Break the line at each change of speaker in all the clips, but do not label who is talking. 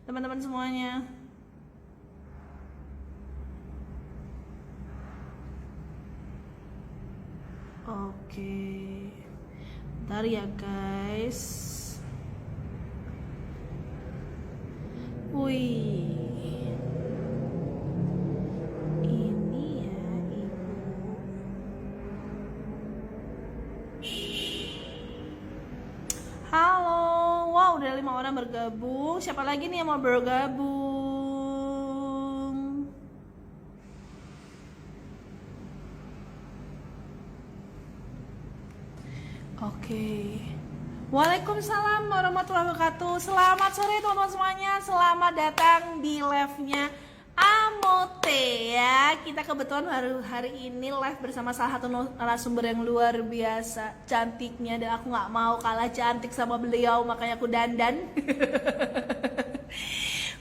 teman-teman semuanya. Oke, bentar ya guys. Wih, ini ya ibu. Halo, wow udah 5 orang bergabung. Siapa lagi nih yang mau bergabung? Oke. Waalaikumsalam warahmatullahi wabarakatuh. Selamat sore teman-teman semuanya. Selamat datang di live-nya Amote ya. Kita kebetulan hari ini live bersama salah satu narasumber yang luar biasa cantiknya, dan aku nggak mau kalah cantik sama beliau, makanya aku dandan.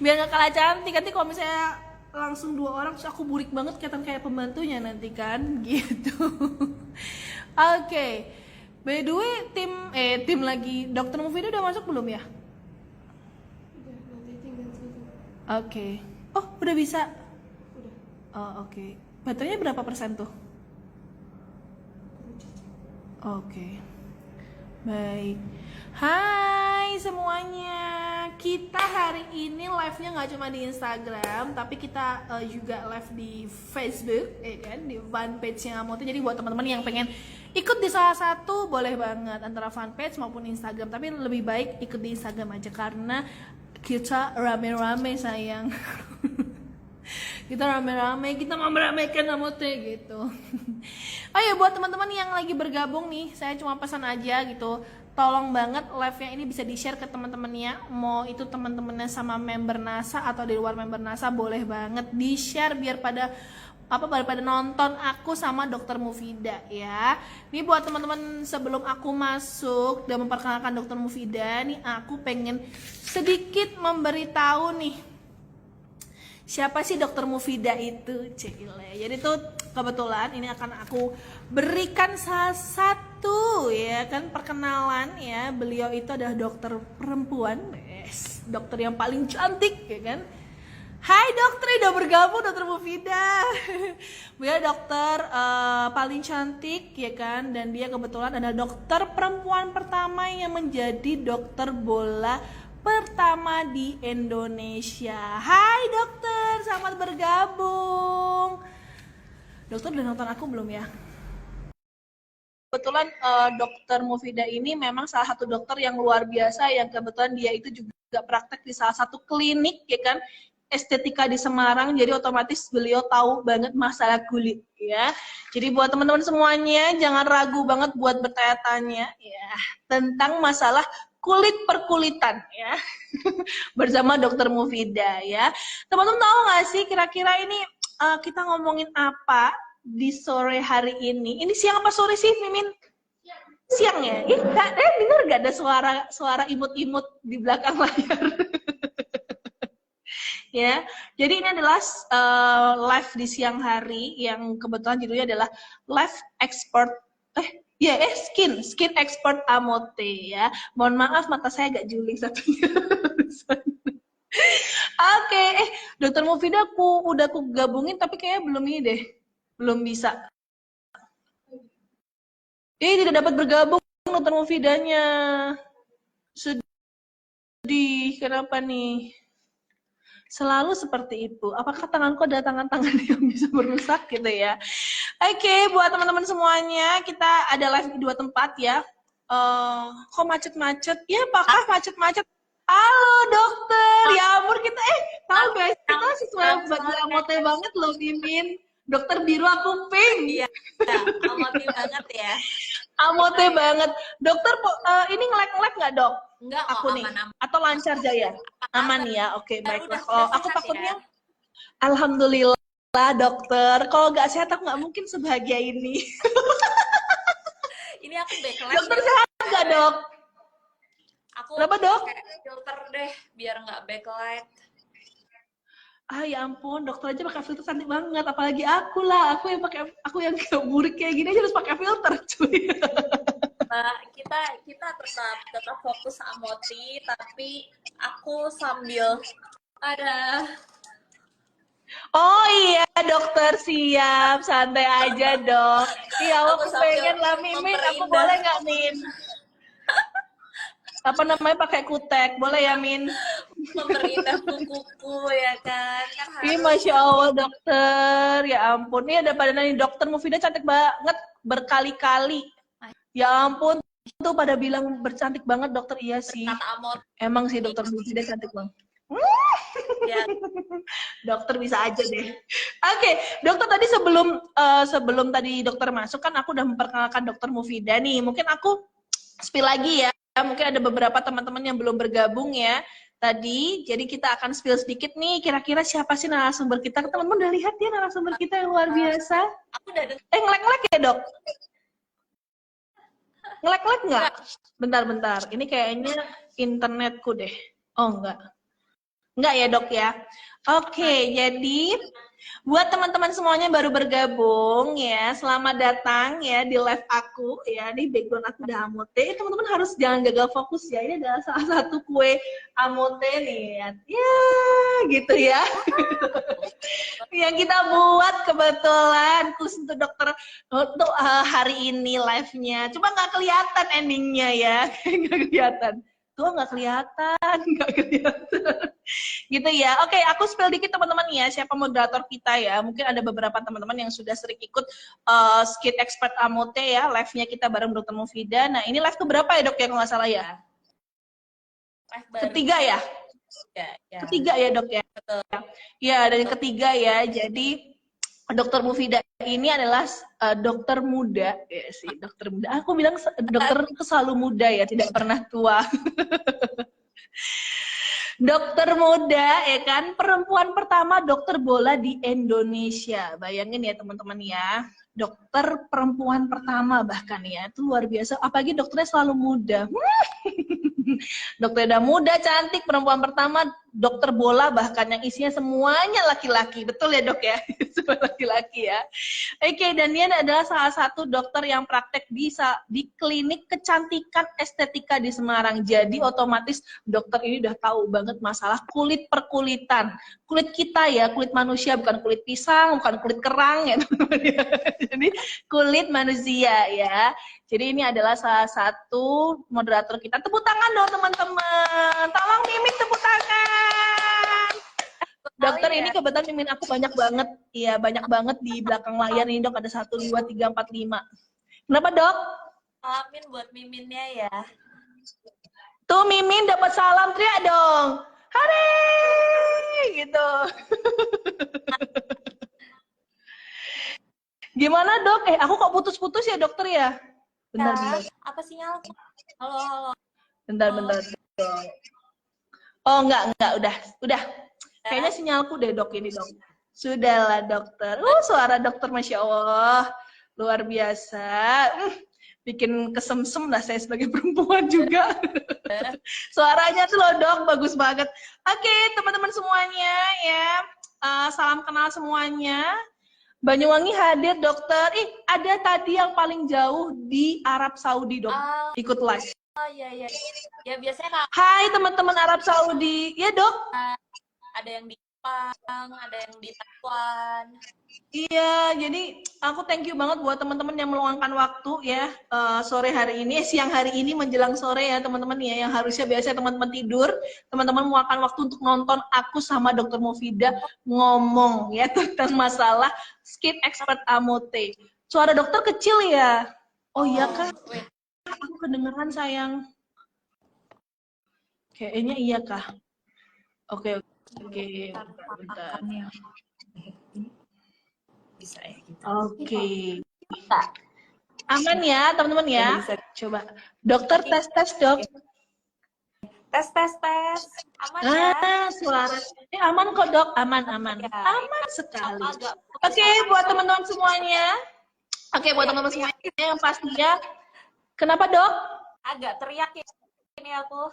Biar nggak kalah cantik. Nanti kalau misalnya langsung 2 orang terus aku burik banget kelihatan kayak pembantunya nanti kan gitu. Oke. By the way, tim lagi Dokter Mufida udah masuk belum ya?
Udah, nanti tinggal satu.
Oke. Oh, udah bisa.
Udah.
Oh, oke. Baterainya berapa persen tuh? Oke. Baik. Hai semuanya. Kita hari ini live-nya nggak cuma di Instagram, tapi kita juga live di Facebook, ya kan, di fanpage-nya Amote. Jadi buat teman-teman yang pengen ikut di salah satu, boleh banget antara fanpage maupun Instagram. Tapi lebih baik ikut di Instagram aja karena kita rame-rame sayang. Kita rame-rame, kita mau meramaikan Amote gitu. Oh ya, buat teman-teman yang lagi bergabung nih, saya cuma pesan aja gitu, tolong banget live-nya ini bisa di-share ke teman-temannya, mau itu teman-temannya sama member NASA atau di luar member NASA, boleh banget di-share biar pada nonton aku sama Dokter Mufida ya. Ini buat teman-teman, sebelum aku masuk dan memperkenalkan Dokter Mufida nih, aku pengen sedikit memberitahu nih, siapa sih Dokter Mufida itu, Cile. Jadi tuh kebetulan ini akan aku berikan salah satu ya kan perkenalan ya. Beliau itu adalah dokter perempuan, yes, dokter yang paling cantik ya kan. Hai dokter, udah bergabung Dokter Mufida. Beliau dokter paling cantik ya kan, dan dia kebetulan adalah dokter perempuan pertama yang menjadi dokter bola pertama di Indonesia. Hai dokter, selamat bergabung. Dokter udah nonton aku belum ya? Kebetulan Dokter Mufida ini memang salah satu dokter yang luar biasa, yang kebetulan dia itu juga praktek di salah satu klinik ya kan, estetika di Semarang. Jadi otomatis beliau tahu banget masalah kulit ya. Jadi buat teman-teman semuanya jangan ragu banget buat bertanya-tanya ya tentang masalah kulit perkulitan ya. Bersama Dokter Mufida ya. Teman-teman tahu nggak sih kira-kira ini kita ngomongin apa di sore hari ini? Ini siang apa sore sih, Mimin? Siang ya? Dengar nggak ada suara imut-imut di belakang layar? Ya, jadi ini adalah live di siang hari yang kebetulan judulnya adalah live expert skin expert Amote ya. Mohon maaf mata saya agak juling satunya. Oke, Dokter Mufida udah aku gabungin tapi kayaknya belum ini deh, belum bisa. Tidak dapat bergabung Dokter Mufidanya. Sedih, kenapa nih? Selalu seperti itu. Apakah tanganku ada tangan-tangan yang bisa merusak gitu ya? Oke, buat teman-teman semuanya, kita ada live di 2 tempat ya. Kok macet-macet? Ya, apakah macet-macet? Halo dokter, ya ampun kita tahu guys, kita sesuai baju Amote banget loh Mimin. Dokter biru aku pink.
Iya, Amote banget ya.
Amote banget. Dokter ini ngelek-ngelek nggak dok?
Enggak,
aku nih.
aman.
Atau lancar jaya? Aman ya, oke baiklah. Kalau aku takutnya,
ya?
alhamdulillah dokter. Kalau nggak sehat aku nggak mungkin sebahagia ini.
Ini aku backlight.
Dokter sehat nggak dok?
Aku
Kenapa dok?
filter deh biar nggak backlight.
Ah ya ampun, dokter aja pakai filter cantik banget, apalagi aku lah, aku yang burik kayak gini aja harus pakai filter, cuy.
Nah, kita tetap fokus Amote, tapi aku sambil Ada.
Oh iya, dokter siap, santai aja dok. Iya, aku
sambil
pengen lah Mimin, aku
memperindah.
boleh nggak Min? Apa namanya pakai kutek, boleh ya Min?
Memperindah kukuku ya kan. Kan
Ih,
harus.
Masya Allah dokter, ya ampun. Ini ada pada nih dokter Mufidah cantik banget berkali-kali. Ya ampun, tuh pada bilang bercantik banget dokter, iya sih.
Berkata amot.
Emang sih dokter Mufidah cantik banget.
Ya.
Dokter bisa aja deh. Oke, dokter tadi sebelum tadi dokter masuk kan aku udah memperkenalkan dokter Mufidah nih. Mungkin aku spill lagi ya. Mungkin ada beberapa teman-teman yang belum bergabung ya tadi. Jadi kita akan spill sedikit nih. Kira-kira siapa sih narasumber kita? Teman-teman udah lihat ya narasumber kita yang luar biasa.
Aku udah dengar.
Ngelek-ngelek ya dok? Ngelek-ngelek nggak? Bentar-bentar. Ini kayaknya internetku deh. Oh enggak. Enggak ya dok ya? Oke, jadi buat teman-teman semuanya baru bergabung ya, selamat datang ya di live aku ya. Di background aku udah amote. Teman-teman harus jangan gagal fokus ya. Ini adalah salah satu kue amote nih ya. Ya, gitu ya. Yang kita buat kebetulan khusus untuk dokter untuk hari ini live-nya. Cuma nggak kelihatan endingnya ya, nggak kelihatan. Tuh nggak kelihatan, nggak kelihatan. Gitu ya. Oke, aku spill dikit teman-teman ya, siapa moderator kita ya. Mungkin ada beberapa teman-teman yang sudah sering ikut Skit Expert Amote ya, live-nya kita bareng Dr. Mufidah. Nah, ini live keberapa ya dok ya, kalau nggak salah ya? Ketiga ya?
Ya.
Ketiga ya dok ya?
Betul.
Ya, dari ketiga ya. Jadi Dokter Mufidah ini adalah dokter muda, ya sih, dokter muda. Aku bilang dokter itu selalu muda ya, tidak pernah tua. Dokter muda, ya kan, perempuan pertama dokter bola di Indonesia. Bayangin ya teman-teman ya, dokter perempuan pertama bahkan ya, itu luar biasa. Apalagi dokternya selalu muda. Dokter udah muda, cantik, perempuan pertama, dokter bola bahkan yang isinya semuanya laki-laki. Betul ya dok ya? Semua laki-laki ya. Oke, dan dia adalah salah satu dokter yang praktek di klinik kecantikan estetika di Semarang. Jadi otomatis dokter ini udah tahu banget masalah kulit perkulitan. Kulit kita ya, kulit manusia, bukan kulit pisang, bukan kulit kerang ya teman-teman ya. Jadi kulit manusia ya. Jadi ini adalah salah satu moderator kita. Tepuk tangan dong teman-teman. Tolong Mimin tepuk tangan. Dokter ini kebetulan Mimin aku banyak banget. Iya, banyak banget di belakang layar ini dok. Ada 1, 2, 3, 4, 5. Kenapa dok?
Amin buat miminnya ya.
Tuh Mimin dapat salam, teriak dong. Hore! Gitu. Gimana dok? Aku kok putus-putus ya dokter ya? Bentar.
Apa sinyal? Halo.
Bentar. Oh enggak, udah. Kayaknya sinyalku deh dok ini dok. Sudahlah dokter. Suara dokter Masya Allah. Luar biasa. Bikin kesemsem lah saya sebagai perempuan juga. Suaranya tuh loh dok, bagus banget. Oke, teman-teman semuanya ya. Salam kenal semuanya. Banyuwangi hadir dokter. Ada tadi yang paling jauh di Arab Saudi dok. Ikut live.
Oh iya. Ya biasanya
Hai teman-teman Arab Saudi. Ya dok.
Ada yang di Jepang, ada yang di Taiwan.
Iya, jadi aku thank you banget buat teman-teman yang meluangkan waktu ya sore hari ini, siang hari ini menjelang sore ya teman-teman ya, yang harusnya biasanya teman-teman tidur, teman-teman meluangkan waktu untuk nonton aku sama Dokter Mufidah ngomong ya tentang masalah Skit Expert Amote. Suara dokter kecil ya? Oh iya kan? Aku kedengeran sayang. Kayaknya iya kah? Oke. Bentar.
Bisa ya gitu.
Oke. Aman ya teman-teman ya. Coba dokter tes dok.
Tes. Aman ya?
Suara. Aman kok dok. Aman. Aman sekali. Oke, buat teman-teman semuanya. Oke, buat teman-teman semuanya yang pastinya. Kenapa dok?
Agak teriak ya ini aku.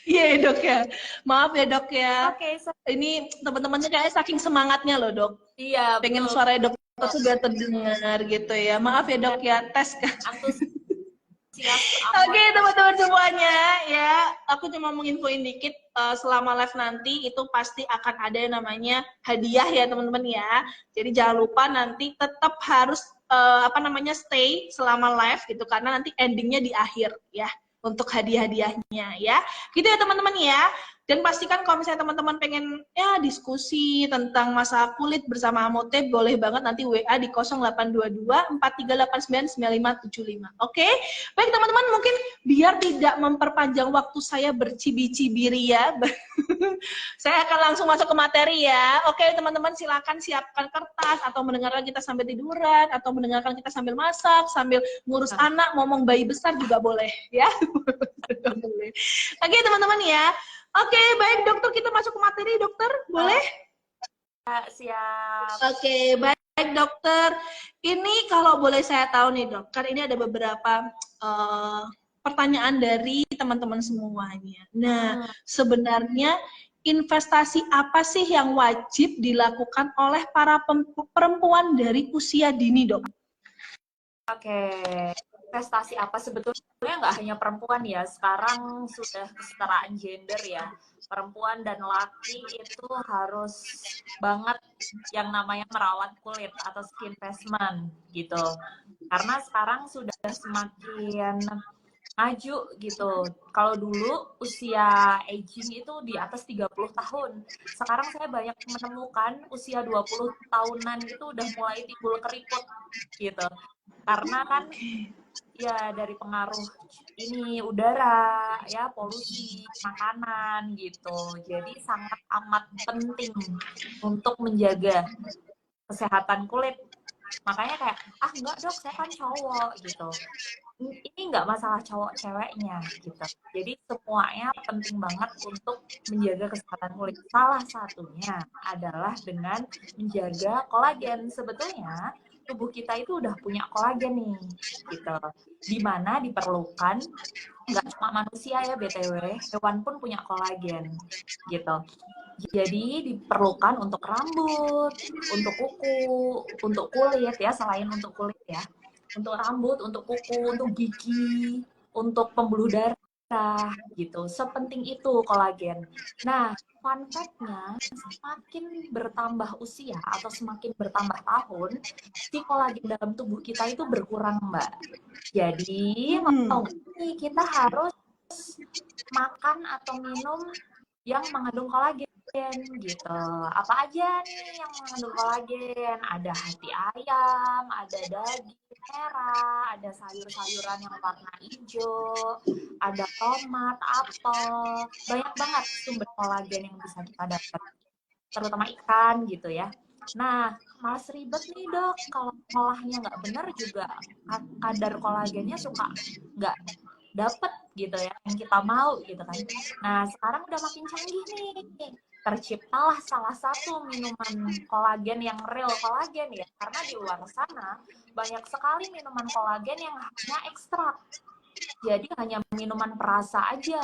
Iya dok ya. Maaf ya dok ya.
Oke.
Ini teman-temannya kayak saking semangatnya loh dok.
Iya.
Pengen suara dokter tuh biar terdengar gitu ya. Maaf ya dok ya. Tes kan.
Antusiasme siap
Oke, teman-teman semuanya, ya, aku cuma mau infoin dikit, selama live nanti itu pasti akan ada yang namanya hadiah ya teman-teman ya. Jadi jangan lupa nanti tetap harus stay selama live gitu karena nanti endingnya di akhir ya untuk hadiah-hadiahnya ya. Gitu ya teman-teman ya. Dan pastikan kalau misalnya teman-teman pengen ya diskusi tentang masalah kulit bersama Amote, boleh banget nanti WA di 0822 4389 9575. Oke? Baik teman-teman, mungkin biar tidak memperpanjang waktu saya bercibi-cibiri ya, saya akan langsung masuk ke materi ya. Oke teman-teman, silakan siapkan kertas atau mendengarkan kita sambil tiduran, atau mendengarkan kita sambil masak, sambil ngurus anak, ngomong bayi besar juga boleh ya. Boleh. Oke teman-teman ya. Oke, baik dokter, kita masuk ke materi dokter, boleh?
Siap.
Oke, baik dokter. Ini kalau boleh saya tahu nih dok, kan ini ada beberapa pertanyaan dari teman-teman semuanya. Nah, sebenarnya investasi apa sih yang wajib dilakukan oleh para perempuan dari usia dini dok?
Oke, investasi apa sebetulnya nggak hanya perempuan ya, sekarang sudah kesetaraan gender ya. Perempuan dan laki itu harus banget yang namanya merawat kulit atau skin investment gitu. Karena sekarang sudah semakin maju gitu. Kalau dulu usia aging itu di atas 30 tahun. Sekarang saya banyak menemukan usia 20 tahunan itu udah mulai timbul keriput gitu. Karena kan ya dari pengaruh ini udara, ya polusi, makanan gitu. Jadi sangat amat penting untuk menjaga kesehatan kulit. Makanya kayak, enggak dok, saya kan cowok gitu. Ini nggak masalah cowok ceweknya gitu. Jadi semuanya penting banget untuk menjaga kesehatan kulit. Salah satunya adalah dengan menjaga kolagen. Sebetulnya tubuh kita itu udah punya kolagen nih, gitu. Dimana diperlukan nggak cuma manusia ya BTW, hewan pun punya kolagen, gitu. Jadi diperlukan untuk rambut, untuk kuku, untuk kulit ya, selain untuk kulit ya. Untuk rambut, untuk kuku, untuk gigi, untuk pembuluh darah gitu. Sepenting itu kolagen. Nah, fun fact-nya, semakin bertambah usia atau semakin bertambah tahun, si kolagen dalam tubuh kita itu berkurang, Mbak. Jadi, mau kita harus makan atau minum yang mengandung kolagen gitu. Apa aja nih yang mengandung kolagen? Ada hati ayam, ada daging merah, ada sayur-sayuran yang warna hijau, ada tomat, apel, banyak banget sumber kolagen yang bisa kita dapat, terutama ikan gitu ya. Nah, malas ribet nih dok, kalau ngolahnya nggak bener juga kadar kolagennya suka nggak dapet gitu ya, yang kita mau gitu kan. Nah, sekarang udah makin canggih nih, terciptalah salah satu minuman kolagen yang real kolagen ya, karena di luar sana banyak sekali minuman kolagen yang hanya ekstrak, jadi hanya minuman perasa aja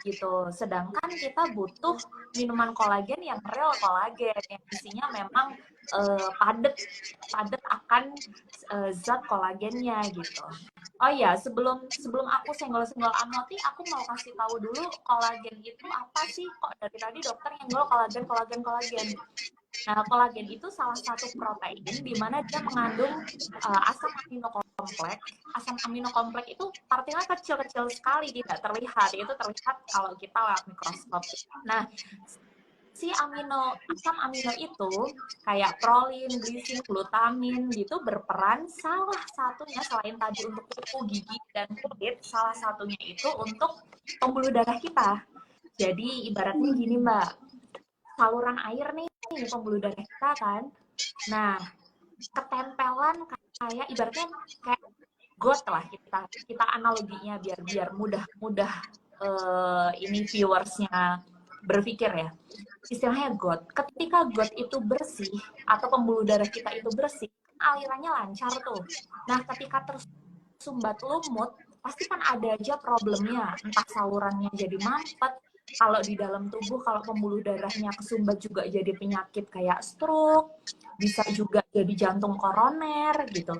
gitu. Sedangkan kita butuh minuman kolagen yang real kolagen, yang isinya memang padat akan zat kolagennya gitu. Oh iya, sebelum aku senggol-senggol Amoti, aku mau kasih tahu dulu kolagen itu apa sih? Kok dari tadi dokter nyenggol kolagen. Nah, kolagen itu salah satu protein di mana dia mengandung asam amino kompleks. Asam amino kompleks itu partikelnya kecil-kecil sekali, tidak terlihat. Itu terlihat kalau kita lewat mikroskop. Nah, si asam amino itu kayak prolin, glisin, glutamin gitu berperan salah satunya selain tadi untuk kuku, gigi, dan kulit, salah satunya itu untuk pembuluh darah kita. Jadi ibaratnya gini Mbak, saluran air nih pembuluh darah kita kan. Nah, ketempelan kayak ibaratnya kayak got lah kita analoginya biar mudah ini viewersnya berpikir ya. Istilahnya got. Ketika got itu bersih atau pembuluh darah kita itu bersih, alirannya lancar tuh. Nah, ketika tersumbat lumut, pasti kan ada aja problemnya. Entah salurannya jadi mampet, kalau di dalam tubuh, kalau pembuluh darahnya kesumbat juga jadi penyakit kayak stroke, bisa juga jadi jantung koroner gitu.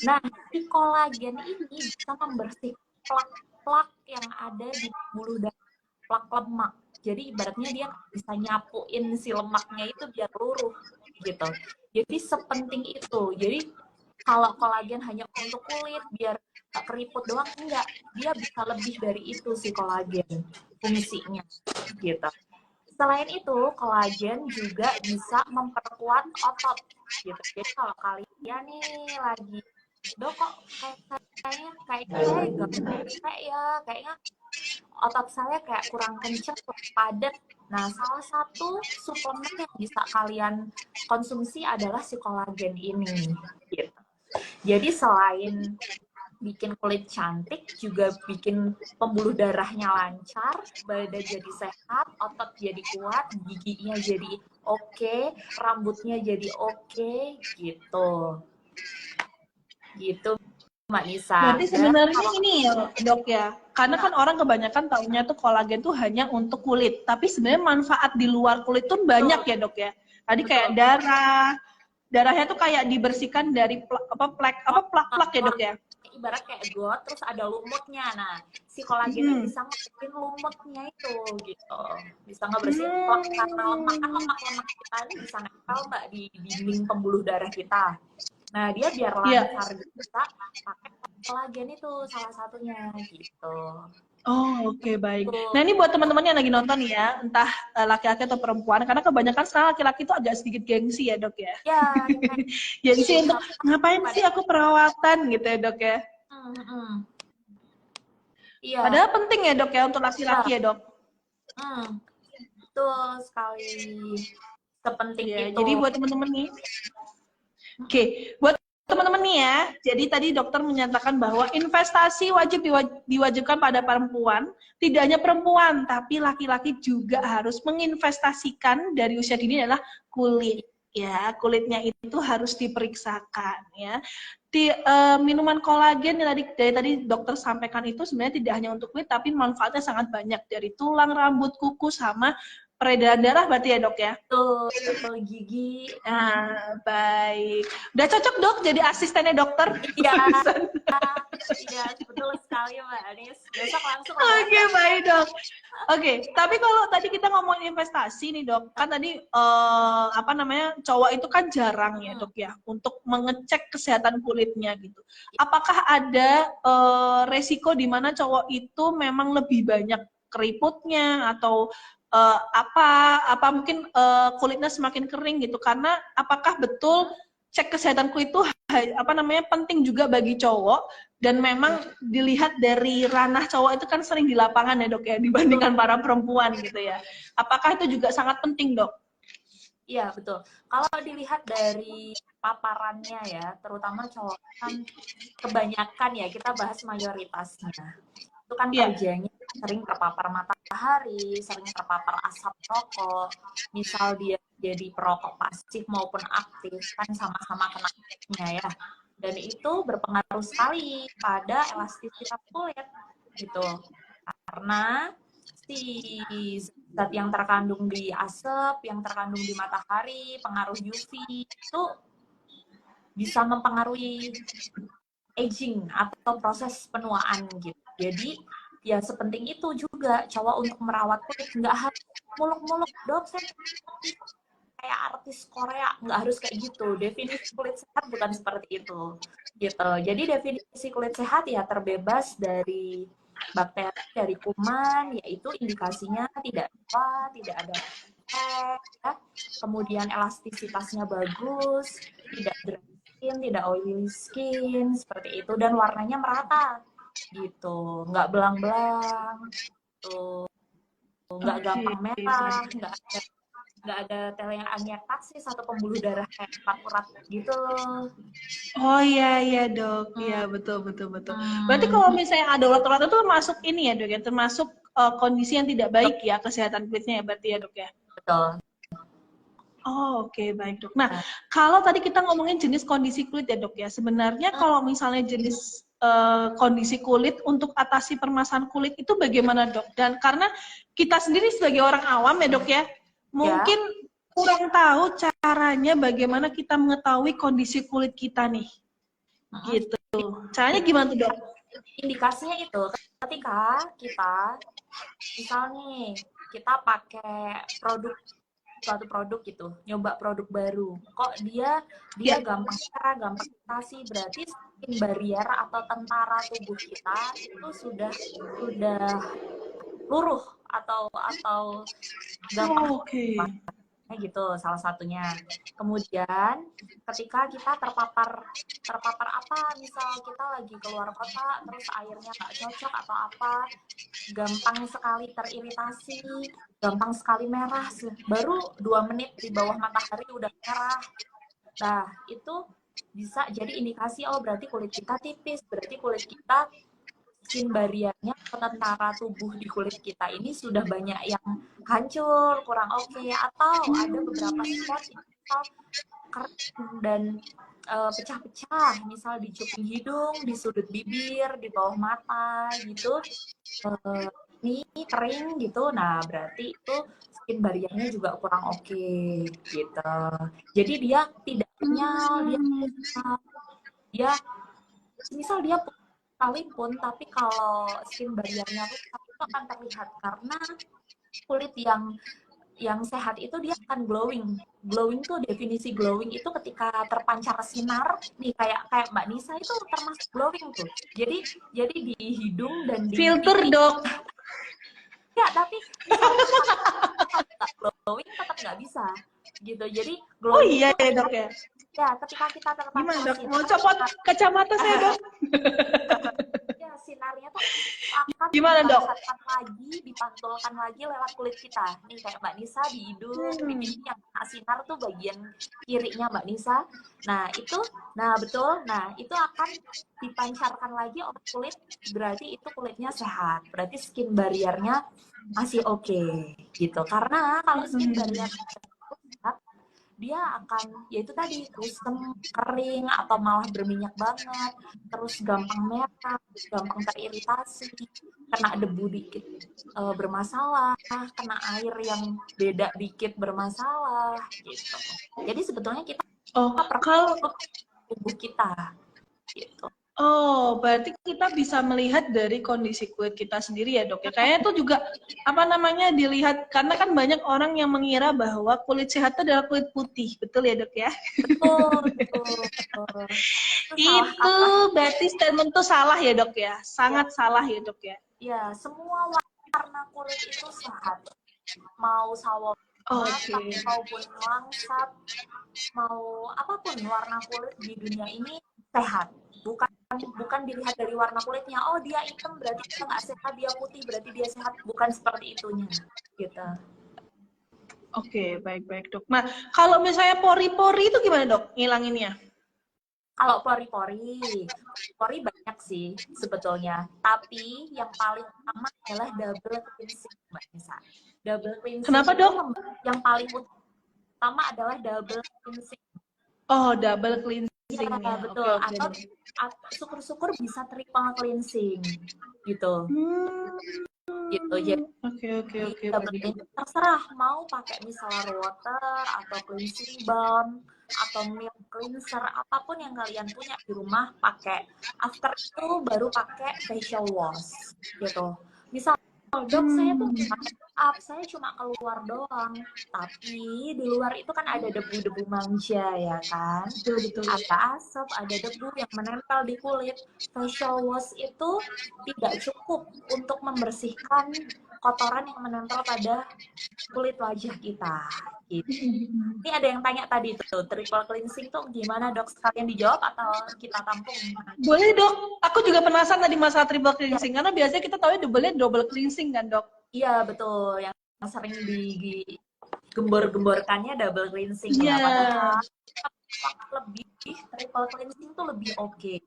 Nah, si kolagen ini bisa membersihkan plak-plak yang ada di pembuluh darah, plak lemak. Jadi ibaratnya dia bisa nyapuin si lemaknya itu biar luruh gitu. Jadi sepenting itu. Jadi kalau kolagen hanya untuk kulit biar gak keriput doang, enggak. Dia bisa lebih dari itu si kolagen fungsinya gitu. Selain itu, kolagen juga bisa memperkuat otot gitu. Jadi kalau kalian nih lagi, Dok kok kayaknya saya gak kayak ya, kayaknya otot saya kayak kurang kenceng, kurang padat. Nah, salah satu suplemen yang bisa kalian konsumsi adalah si kolagen ini gitu. Jadi selain bikin kulit cantik, juga bikin pembuluh darahnya lancar, badan jadi sehat, otot jadi kuat, giginya jadi oke, rambutnya jadi oke, gitu. Gitu, Mbak Nisa.
Berarti sebenarnya ini ya dok ya, karena kan orang kebanyakan taunya tuh kolagen tuh hanya untuk kulit, tapi sebenarnya manfaat di luar kulit tuh banyak ya dok ya. Tadi kayak darahnya tuh kayak dibersihkan dari plak-plak ya dok ya.
Ibarat kayak got, terus ada lumutnya. Nah, si kolagen bisa ngebersihin lumutnya itu, gitu. Bisa ngebersihin plak karena lemak kita ini bisa nempel Mbak di dinding pembuluh darah kita. Nah, dia biar lancar bisa pakai kolagen itu salah satunya, gitu.
Oh, oke, baik. Nah, ini buat teman-teman yang lagi nonton ya, entah laki-laki atau perempuan, karena kebanyakan sekarang laki-laki itu agak sedikit gengsi ya, dok ya.
Ya.
Gengsi untuk ngapain sih aku perawatan gitu ya, dok ya.
Iya.
Padahal penting ya, dok ya, untuk laki-laki ya, dok.
Betul sekali. Sepenting itu.
Jadi buat teman-teman nih, buat teman-teman nih ya, jadi tadi dokter menyatakan bahwa investasi wajib diwajibkan pada perempuan, tidak hanya perempuan, tapi laki-laki juga harus menginvestasikan dari usia dini adalah kulit. Ya, kulitnya itu harus diperiksakan ya. Minuman kolagen yang tadi dokter sampaikan itu sebenarnya tidak hanya untuk kulit, tapi manfaatnya sangat banyak dari tulang, rambut, kuku, sama peredaran darah berarti ya dok ya?
Betul, gigi.
Nah, baik. Udah cocok dok jadi asistennya dokter?
Iya, iya, betul sekali Mbak Anis. Besok langsung.
Oke, baik dok. Oke, tapi kalau tadi kita ngomongin investasi nih dok, kan tadi cowok itu kan jarang ya dok ya untuk mengecek kesehatan kulitnya gitu. Apakah ada resiko di mana cowok itu memang lebih banyak keriputnya atau mungkin kulitnya semakin kering gitu, karena apakah betul cek kesehatan kulit itu penting juga bagi cowok, dan memang dilihat dari ranah cowok itu kan sering di lapangan ya dok ya dibandingkan para perempuan gitu ya, apakah itu juga sangat penting dok?
Iya betul, kalau dilihat dari paparannya ya, terutama cowok kan kebanyakan ya, kita bahas mayoritasnya itu kan kerjanya sering terpapar matahari, sering terpapar asap rokok, misal dia jadi perokok pasif maupun aktif, kan sama-sama kenanya ya. Dan itu berpengaruh sekali pada elastisitas kulit gitu. Karena si zat yang terkandung di asap, yang terkandung di matahari, pengaruh UV itu bisa mempengaruhi aging atau proses penuaan gitu. Jadi ya sepenting itu juga cowok untuk merawat kulit, nggak harus muluk-muluk dok saya kayak artis Korea, nggak harus kayak gitu. Definisi kulit sehat bukan seperti itu gitu. Jadi definisi kulit sehat ya terbebas dari bakteri, dari kuman, yaitu indikasinya tidak ada ya. Kemudian elastisitasnya bagus, tidak dry skin, tidak oily skin, seperti itu, dan warnanya merata gitu, nggak belang-belang tuh, nggak gampang merah, nggak ada telangiektasis atau pembuluh darah kayak urat gitu.
Oh iya dok, iya betul. Berarti kalau misalnya ada urat-urat itu masuk ini ya dok ya, termasuk kondisi yang tidak baik ya kesehatan kulitnya ya berarti ya dok ya?
Betul.
Oh oke, baik dok. Nah kalau tadi kita ngomongin jenis kondisi kulit ya dok ya, sebenarnya kalau misalnya jenis kondisi kulit untuk atasi permasalahan kulit itu bagaimana dok? Dan karena kita sendiri sebagai orang awam ya dok ya, mungkin kurang tahu caranya bagaimana kita mengetahui kondisi kulit kita nih, gitu. Caranya gimana tuh dok?
indikasinya itu ketika kita misal nih kita pakai suatu produk gitu, nyoba produk baru, kok dia
Ya.
gampang cerah, gampang iritasi, berarti skin barrier atau tentara tubuh kita itu sudah luruh atau gampang
Oke.
gitu salah satunya. Kemudian ketika kita terpapar apa, misal kita lagi keluar kota terus airnya nggak cocok atau apa, gampang sekali teriritasi, gampang sekali merah, baru 2 menit di bawah matahari udah merah. Nah itu bisa jadi indikasi, oh berarti kulit kita tipis, berarti kulit kita skin bariernya atau tentara tubuh di kulit kita ini sudah banyak yang hancur, kurang oke, atau ada beberapa spot yang misal kering dan pecah-pecah, misal di cuping hidung, di sudut bibir, di bawah mata gitu, ini kering gitu. Nah berarti itu skin bariernya juga kurang oke gitu. Jadi dia tidak kenyal, dia misal dia sekalipun, tapi kalau skin barriernya rusak itu akan terlihat karena kulit yang sehat itu dia akan glowing. Glowing tuh definisi glowing itu ketika terpancar sinar nih, kayak Mbak Nisa itu termasuk glowing tuh. Jadi di hidung dan di
Filter,
pipi.
Dok.
Ya, tapi misalnya nggak glowing tetap nggak bisa gitu. Jadi glowing
Oh iya
itu
ya, Dok ya.
ya ketika kita terpancar
Gimana, Dok?
sinar,
Mau copot kacamata saya, Dok?
ya sinarnya tuh akan
Gimana, Dok?
dipantulkan lagi lewat kulit kita. Nih kayak Mbak Nisa di hidung, di pipi yang kena sinar tuh bagian kirinya Mbak Nisa. Nah itu, betul. Nah itu akan dipancarkan lagi oleh kulit. Berarti itu kulitnya sehat. Berarti skin barriernya masih oke gitu. Karena kalau skin barrier dia akan, yaitu tadi, kusam, kering, atau malah berminyak banget, terus gampang merah, gampang teriritasi, kena debu dikit bermasalah, kena air yang beda dikit bermasalah, gitu. Jadi sebetulnya kita
kalau
tubuh kita, gitu.
Oh, berarti kita bisa melihat dari kondisi kulit kita sendiri ya, Dok ya. Kayaknya itu juga dilihat, karena kan banyak orang yang mengira bahwa kulit sehat itu adalah kulit putih, betul ya, Dok ya?
Betul.
Itu berarti statement itu salah ya, Dok ya. Sangat salah ya, Dok ya.
Ya, semua warna kulit itu sehat. Mau sawo matang maupun langsat, mau apapun warna kulit di dunia ini sehat. Bukan dilihat dari warna kulitnya, oh dia hitam berarti dia nggak sehat, dia putih berarti dia sehat, bukan seperti itunya gitu.
Oke, baik Dok. Nah, kalau misalnya pori-pori itu gimana, Dok, ngilanginnya?
Kalau pori-pori banyak sih sebetulnya, tapi yang paling utama adalah double cleansing, Mbak Nisa. Double cleansing.
Kenapa, Dok?
Yang paling utama adalah double cleansing.
Oh, double cleansing.
Ya, betul. Atau syukur-syukur bisa triple cleansing gitu. Gitu. Jadi terserah mau pakai micellar water atau cleansing balm atau milk cleanser, apapun yang kalian punya di rumah pakai. After itu baru pakai facial wash gitu. Misal, Dok, saya tuh pakai up, saya cuma keluar doang, tapi di luar itu kan ada debu-debu manja ya kan, ada asap, ada debu yang menempel di kulit. Facial wash itu tidak cukup untuk membersihkan kotoran yang menempel pada kulit wajah kita gitu. Ini ada yang tanya tadi tuh, triple cleansing tuh gimana, Dok? Sekalian dijawab atau kita tampung?
Boleh, Dok. Aku juga penasaran tadi masalah triple cleansing, karena biasanya kita tahu double cleansing kan, Dok?
Iya, betul. Yang sering digembor-gemborkannya double cleansing.
Iya.
Padahal lebih triple cleansing tuh lebih oke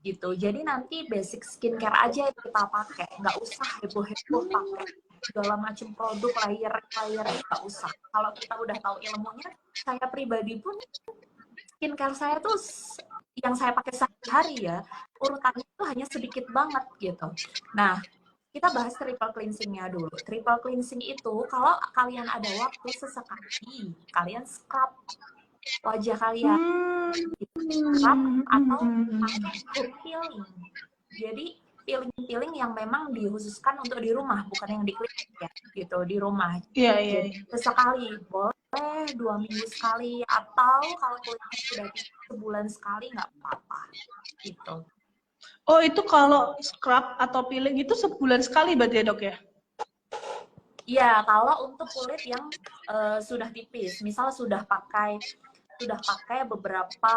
gitu. Jadi nanti basic skincare aja yang kita pakai, nggak usah heboh-heboh pakai segala macam produk layer nggak usah. Kalau kita udah tahu ilmunya, saya pribadi pun skincare saya tuh yang saya pakai sehari-hari ya, urutannya itu hanya sedikit banget gitu. Nah, kita bahas triple cleansing-nya dulu. Triple cleansing itu kalau kalian ada waktu sesekali, kalian scrub wajah kalian, scrub atau pakai home healing. Jadi peeling-peeling yang memang dikhususkan untuk di rumah, bukan yang di klinik ya, gitu, di rumah.
Iya, iya.
Jadi sesekali, boleh 2 minggu sekali, atau kalau kulitnya sudah sebulan sekali nggak apa-apa, gitu.
Oh, itu kalau scrub atau peeling itu sebulan sekali berarti ya, Dok ya?
Iya, kalau untuk kulit yang sudah tipis, misal sudah pakai beberapa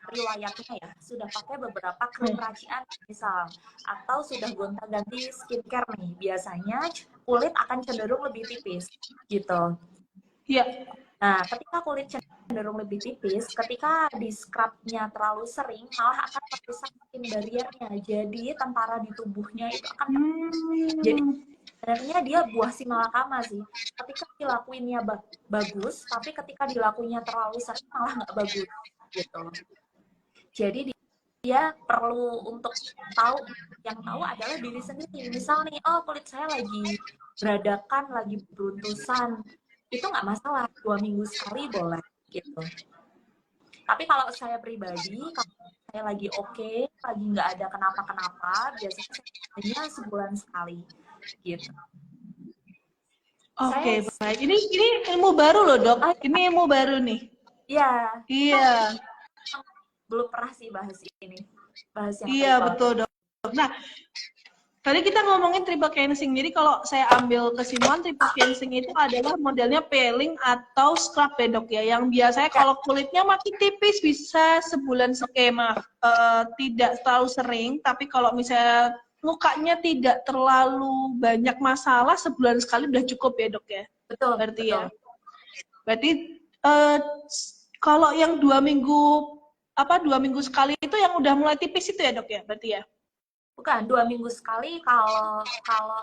riwayatnya ya, sudah pakai beberapa krim racian misal, atau sudah gonta-ganti skincare nih, biasanya kulit akan cenderung lebih tipis gitu.
Iya.
Nah, ketika kulit cenderung lebih tipis, ketika di scrubnya terlalu sering, malah akan merusak skin barriernya. Jadi tentara di tubuhnya itu akan jadi sebenarnya dia buah si malakama sih. Ketika dilakuinnya bagus, tapi ketika dilakuinnya terlalu sering malah nggak bagus gitu. Jadi dia perlu untuk tahu, yang tahu adalah diri sendiri. Misal nih, oh kulit saya lagi beradakan, lagi beruntusan, itu nggak masalah, 2 minggu sekali boleh gitu. Tapi kalau saya pribadi, kalau saya lagi oke, lagi nggak ada kenapa-kenapa, biasanya saya sebulan sekali gitu.
Oke, baik. Ini ilmu baru loh, Dok. Ini ilmu baru nih.
Iya.
Iya.
Belum pernah sih bahas ini. Bahas yang
iya, betul, Dok. Nah, tadi kita ngomongin triple cleansing. Jadi kalau saya ambil kesimpulan, triple cleansing itu adalah modelnya peeling atau scrub ya, Dok ya. Yang biasanya kalau kulitnya makin tipis bisa sebulan skema. Tidak terlalu sering, tapi kalau misalnya mukanya tidak terlalu banyak masalah, sebulan sekali udah cukup ya, Dok ya.
Betul.
Berarti
betul.
ya. Berarti kalau yang 2 minggu 2 minggu sekali itu yang udah mulai tipis itu ya, Dok ya, berarti ya?
Bukan, 2 minggu sekali kalau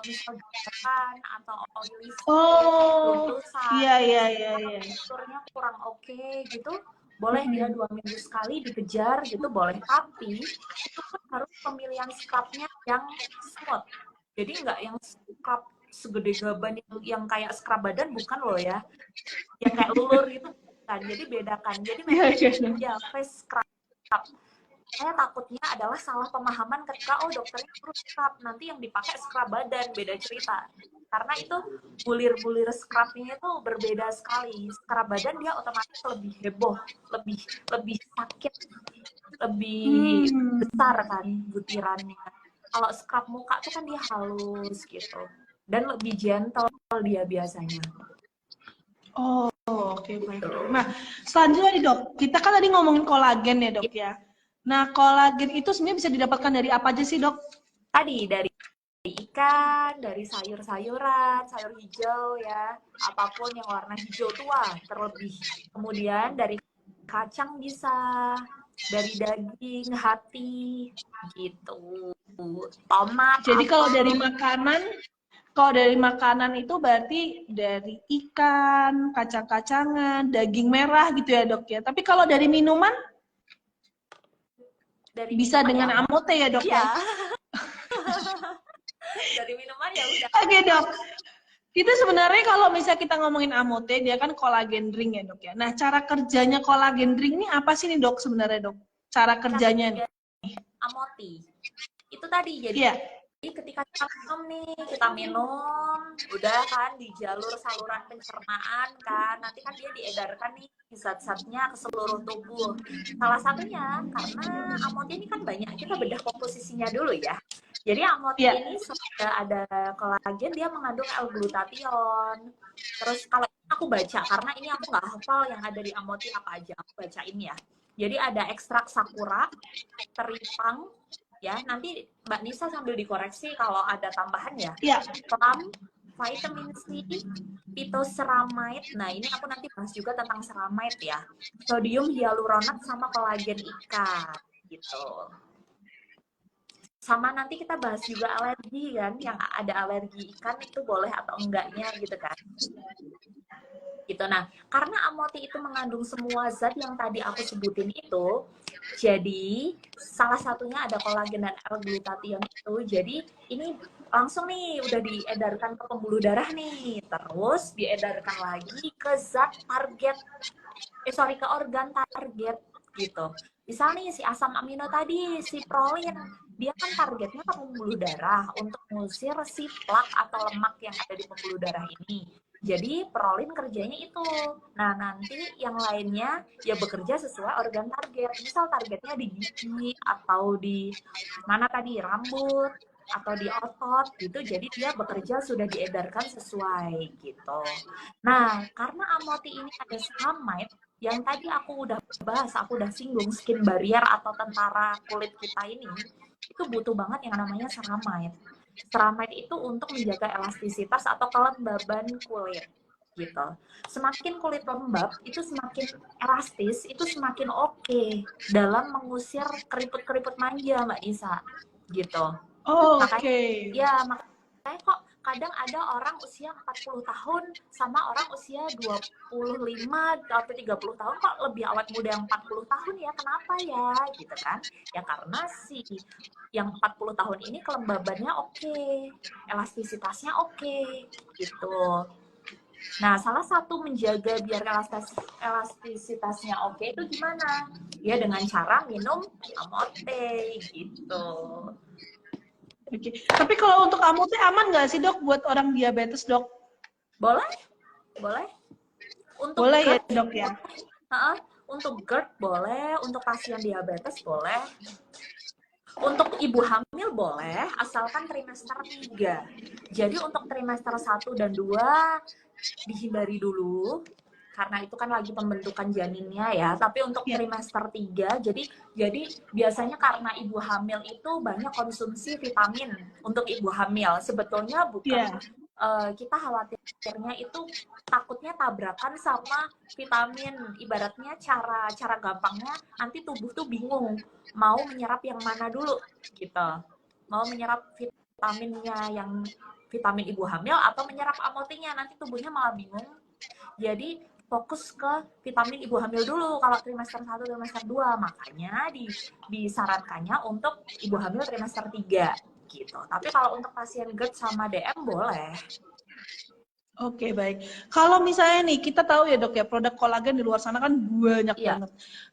misalnya kan atau oily
skin, iya.
teksturnya kurang oke gitu, boleh dia 2 minggu sekali dikejar gitu boleh, tapi itu pun harus pemilihan scrubnya yang smooth. Jadi nggak yang scrub segede gaban yang kayak scrub badan, bukan loh ya, yang kayak lulur gitu kan. Jadi bedakan. Jadi memang ya face scrub. Saya takutnya adalah salah pemahaman ketika dokternya perlu scrub, nanti yang dipakai scrub badan, beda cerita. Karena itu bulir-bulir scrubnya itu berbeda sekali. Scrub badan dia otomatis lebih heboh, lebih sakit, lebih besar kan butirannya. Kalau scrub muka tuh kan dia halus gitu dan lebih gentle dia biasanya.
Oh, oke, baik. Nah, selanjutnya nih, Dok, kita kan tadi ngomongin kolagen ya, Dok ya. Nah, kolagen itu sebenarnya bisa didapatkan dari apa aja sih, Dok?
Tadi dari ikan, dari sayur-sayuran, sayur hijau ya, apapun yang warna hijau tua terlebih. Kemudian dari kacang bisa, dari daging, hati, gitu. Tomat.
Jadi kalau dari makanan itu berarti dari ikan, kacang-kacangan, daging merah gitu ya, Dok ya. Tapi kalau dari minuman?
Dari
bisa
minuman
dengan
ya,
amote ya, Dok ya?
Dari minuman ya udah.
Oke, Dok. Itu sebenarnya kalau misalnya kita ngomongin amote, dia kan kolagen drink ya, Dok ya. Nah, cara kerjanya kolagen drink ini apa sih nih, Dok, sebenarnya, Dok? Cara kerjanya nih.
Amoti. Itu tadi, jadi ketika kita minum, udah kan di jalur saluran pencernaan kan, nanti kan dia diedarkan nih zat-zatnya ke seluruh tubuh. Salah satunya karena amoti ini kan banyak, kita bedah komposisinya dulu ya. Jadi amoti ini sudah ada kolagen, dia mengandung L-glutathione. Terus kalau aku baca, karena ini aku nggak hafal yang ada di amoti apa aja, aku bacain ya. Jadi ada ekstrak sakura, teripang, ya, nanti Mbak Nisa sambil dikoreksi kalau ada tambahan ya. Plum, vitamin C, phytoceramide. Nah, ini aku nanti bahas juga tentang ceramide ya. Sodium hyaluronat sama kolagen ikan gitu. Sama nanti kita bahas juga alergi kan, yang ada alergi ikan itu boleh atau enggaknya gitu kan. Gitu. Nah, karena amoti itu mengandung semua zat yang tadi aku sebutin itu, jadi salah satunya ada kolagen dan L-glutathione itu. Jadi ini langsung nih udah diedarkan ke pembuluh darah nih, terus diedarkan lagi ke zat target, ke organ target gitu. Misal nih si asam amino tadi, si prolin, dia kan targetnya ke pembuluh darah untuk mengusir si plak atau lemak yang ada di pembuluh darah ini. Jadi prolin kerjanya itu. Nah, nanti yang lainnya ya bekerja sesuai organ target. Misal targetnya di gigi atau di mana tadi, rambut atau di otot gitu. Jadi dia bekerja sudah diedarkan sesuai gitu. Nah, karena amoti ini ada ceramide yang tadi aku udah bahas, aku udah singgung skin barrier atau tentara kulit kita ini, itu butuh banget yang namanya ceramide. Ceramide itu untuk menjaga elastisitas atau kelembaban kulit gitu. Semakin kulit lembab itu semakin elastis, itu semakin oke dalam mengusir keriput-keriput manja, Mbak Isa gitu.
Oh,
Makanya
oke.
ya makanya kok kadang ada orang usia 40 tahun sama orang usia 25 atau 30 tahun kok lebih awet muda yang 40 tahun ya, kenapa ya gitu kan, ya karena si yang 40 tahun ini kelembabannya oke, elastisitasnya oke gitu. Nah, salah satu menjaga biar elastisitasnya oke itu gimana? Ya dengan cara minum amote gitu.
Oke. Tapi kalau untuk amote aman nggak sih dok buat orang diabetes dok?
Boleh, boleh. Untuk
Boleh ya
GERD,
dok ya?
untuk GERD boleh, untuk pasien diabetes boleh. Untuk ibu hamil boleh, asalkan trimester 3. Jadi untuk trimester 1 dan 2 dihindari dulu, karena itu kan lagi pembentukan janinnya ya. Tapi untuk trimester 3, jadi biasanya karena ibu hamil itu banyak konsumsi vitamin untuk ibu hamil. Sebetulnya bukan kita khawatirnya itu takutnya tabrakan sama vitamin. Ibaratnya cara gampangnya nanti tubuh tuh bingung mau menyerap yang mana dulu gitu. Mau menyerap vitaminnya yang vitamin ibu hamil atau menyerap amotinya, nanti tubuhnya malah bingung. Jadi fokus ke vitamin ibu hamil dulu kalau trimester 1, trimester 2. Makanya disarankannya untuk ibu hamil trimester 3 gitu. Tapi kalau untuk pasien GERD sama DM boleh.
Oke, baik. Kalau misalnya nih, kita tahu ya dok ya, produk kolagen di luar sana kan banyak banget.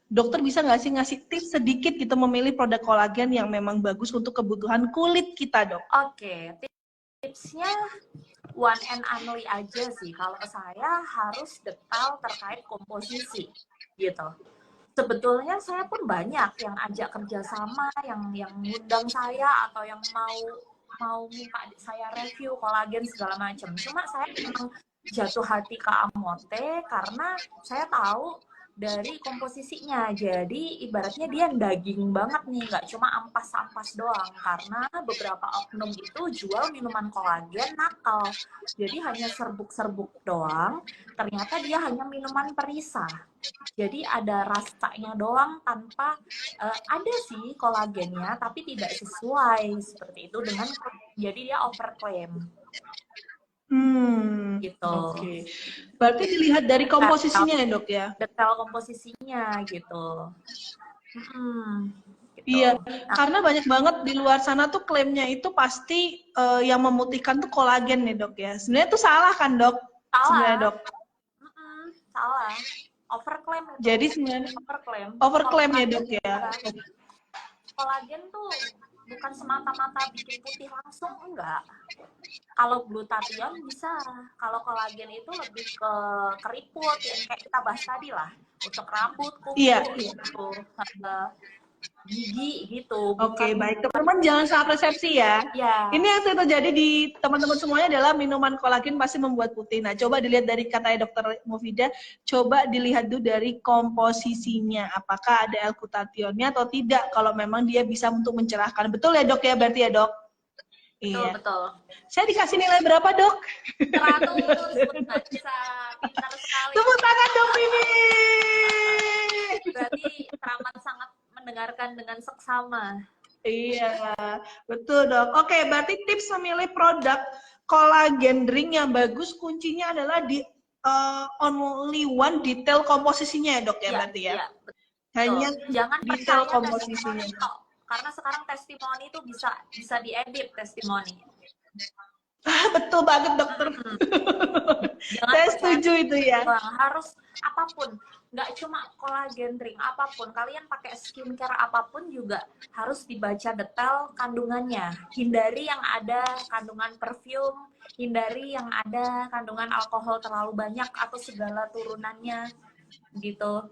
Dokter bisa nggak sih ngasih tips sedikit gitu memilih produk kolagen yang memang bagus untuk kebutuhan kulit kita, dok?
Oke, tipsnya one and only aja sih. Kalau saya harus detail terkait komposisi gitu. Sebetulnya saya pun banyak yang ajak kerjasama, yang ngundang saya atau yang mau minta saya review kolagen segala macam. Cuma saya memang jatuh hati ke amote karena saya tahu dari komposisinya. Jadi ibaratnya dia daging banget nih, nggak cuma ampas-ampas doang. Karena beberapa oknum itu jual minuman kolagen nakal. Jadi hanya serbuk-serbuk doang, ternyata dia hanya minuman perisah. Jadi ada rasanya doang tanpa ada sih kolagennya tapi tidak sesuai seperti itu dengan, jadi dia overclaim. Gitu.
Oke. Berarti dilihat dari komposisinya ya dok ya?
Detail komposisinya gitu. Gitu.
Iya, karena banyak banget di luar sana tuh klaimnya itu pasti yang memutihkan tuh kolagen nih dok ya. Sebenarnya tuh salah kan dok?
Salah.
Sebenarnya dok.
Salah. Overclaim.
Jadi sebenarnya overclaim ya dok ya.
Kolagen tuh bukan semata-mata bikin putih langsung, enggak. Kalau glutathione bisa, kalau kolagen itu lebih ke keriput yang kayak kita bahas tadi lah, untuk rambut, kuku, gitu, gigi gitu.
Oke, baik teman-teman, jangan salah persepsi ya. Ini yang terjadi di teman-teman semuanya adalah minuman kolagen pasti membuat putih. Nah, coba dilihat dari katanya Dokter Mufidah, coba dilihat dulu dari komposisinya, apakah ada L-glutathione-nya atau tidak. Kalau memang dia bisa untuk mencerahkan, betul ya dok ya, berarti ya dok?
Betul, betul.
Saya dikasih nilai berapa dok?
100, bisa, pintar sekali.
Tepuk tangan dong ini.
Berarti teramat sangat mendengarkan dengan seksama.
Iya, betul dok. Oke, berarti tips memilih produk kolagen drink yang bagus kuncinya adalah di only one detail komposisinya ya dok ya, berarti ya. Hanya
jangan
detail
percaya
komposisinya.
Karena sekarang testimoni itu bisa diedit testimoni.
Betul banget dokter. Saya setuju itu ya.
Harus apapun. nggak cuma kolagen drink, apapun kalian pakai skincare apapun juga harus dibaca detail kandungannya. Hindari yang ada kandungan parfum, hindari yang ada kandungan alkohol terlalu banyak atau segala turunannya gitu.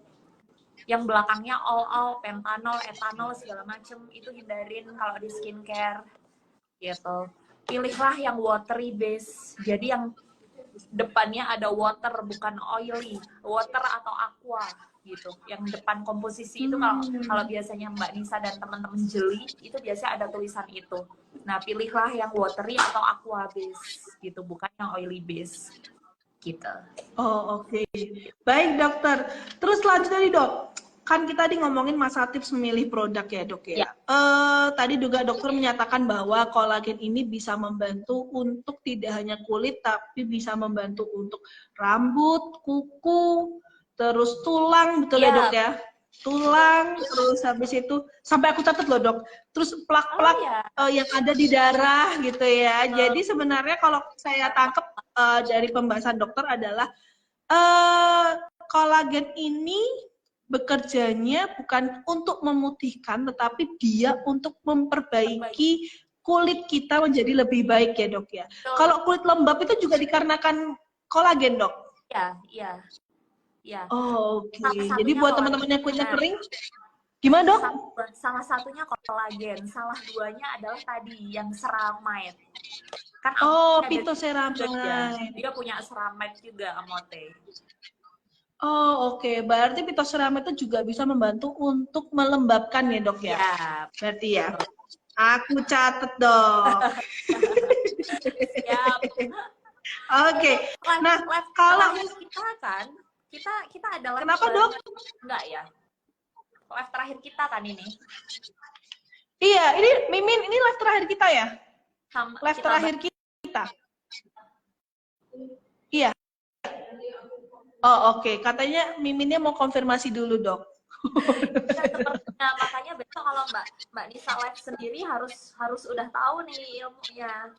Yang belakangnya all pentanol, etanol segala macem itu hindarin kalau di skincare gitu. Pilihlah yang watery base, jadi yang depannya ada water bukan oily, water atau aqua gitu. Yang depan komposisi itu kalau biasanya Mbak Nisa dan teman-teman jeli itu biasanya ada tulisan itu. Nah, pilihlah yang watery atau aqua base gitu, bukan yang oily base gitu.
Oh, oke. Baik, dokter. Terus lanjut tadi, dok. Kan kita tadi ngomongin masalah tips memilih produk ya, dok ya. Tadi juga dokter menyatakan bahwa kolagen ini bisa membantu untuk tidak hanya kulit, tapi bisa membantu untuk rambut, kuku, terus tulang, betul ya, dok ya? Tulang, terus habis itu, sampai aku catat loh, dok. Terus plak-plak yang ada di darah gitu ya. Jadi sebenarnya kalau saya tangkap dari pembahasan dokter adalah kolagen ini bekerjanya bukan untuk memutihkan, tetapi dia untuk memperbaiki kulit kita menjadi lebih baik ya, dok ya. Kalau kulit lembab itu juga dikarenakan kolagen, dok?
Iya.
Oh, oke. Jadi buat teman-teman yang kulitnya kering, gimana, dok?
Salah satunya kolagen, salah duanya adalah tadi yang ceramide. Kan
phytoceramide.
Dia punya ceramide juga Amote.
Oh, oke. Berarti phytoceramide itu juga bisa membantu untuk melembabkan ya, dok ya? Berarti ya. Aku catet, dok.
Siap.
Oke. Nah, kalau
kita adalah
kenapa, dok?
Enggak ya. Live terakhir kita kan ini.
Iya, ini Mimin, ini live terakhir kita ya? Live terakhir kita. Iya. Oh, oke. Katanya Miminnya mau konfirmasi dulu, dok.
Nah, makanya besok kalau Mbak Nisa live sendiri harus udah tahu nih ilmunya.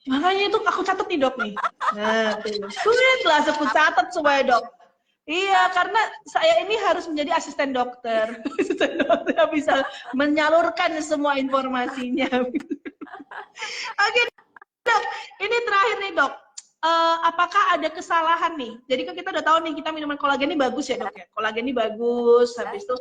Makanya itu aku catat nih, dok nih. Nah, sulit lah aku catat supaya, dok. Iya, karena saya ini harus menjadi asisten dokter. Asisten dokter bisa menyalurkan semua informasinya. Oke, dok. Ini terakhir nih, dok. Apakah ada kesalahan nih? Jadi kan kita udah tahu nih kita minuman kolagen ini bagus ya, dok ya. Kolagen ini bagus, habis itu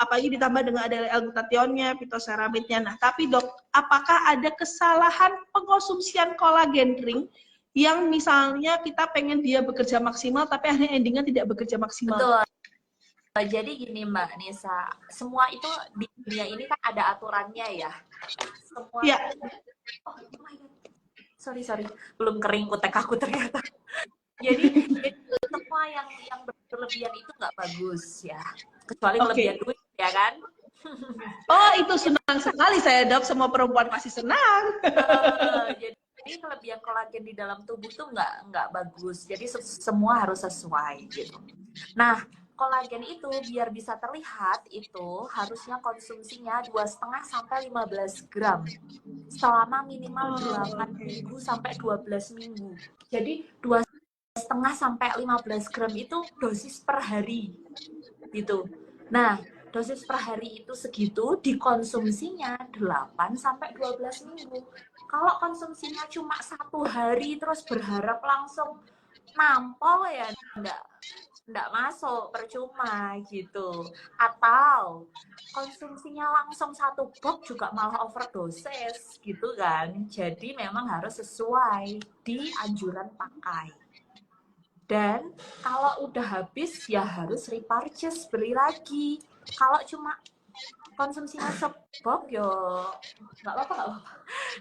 apalagi ditambah dengan ada L-glutathionnya, phytoceramide-nya. Nah, tapi dok, apakah ada kesalahan pengkonsumsian kolagen drink yang misalnya kita pengen dia bekerja maksimal, tapi akhirnya endingnya tidak bekerja maksimal?
Betul. Jadi gini Mbak Nisa, semua itu di dunia ini kan ada aturannya ya. Semua.
Ya.
Oh my God. Sorry, belum kering kutek aku ternyata. Jadi semua yang berlebihan itu nggak bagus ya, kecuali kelebihan duit ya kan.
Oh, itu senang sekali saya, dok. Semua perempuan pasti senang.
Jadi kelebihan kolagen di dalam tubuh tuh nggak bagus. Jadi semua harus sesuai gitu. Nah, kolagen itu biar bisa terlihat itu harusnya konsumsinya 2,5 sampai 15 gram selama minimal 8 minggu sampai 12 minggu. Jadi 2,5 sampai 15 gram itu dosis per hari gitu. Nah, dosis per hari itu segitu, dikonsumsinya 8 sampai 12 minggu. Kalau konsumsinya cuma 1 hari terus berharap langsung nampol ya enggak masuk, percuma gitu. Atau konsumsinya langsung 1 box juga malah overdosis gitu kan. Jadi memang harus sesuai di anjuran pakai. Dan kalau udah habis ya harus repurchase, beli lagi. Kalau cuma konsumsinya sebok yo nggak apa-apa.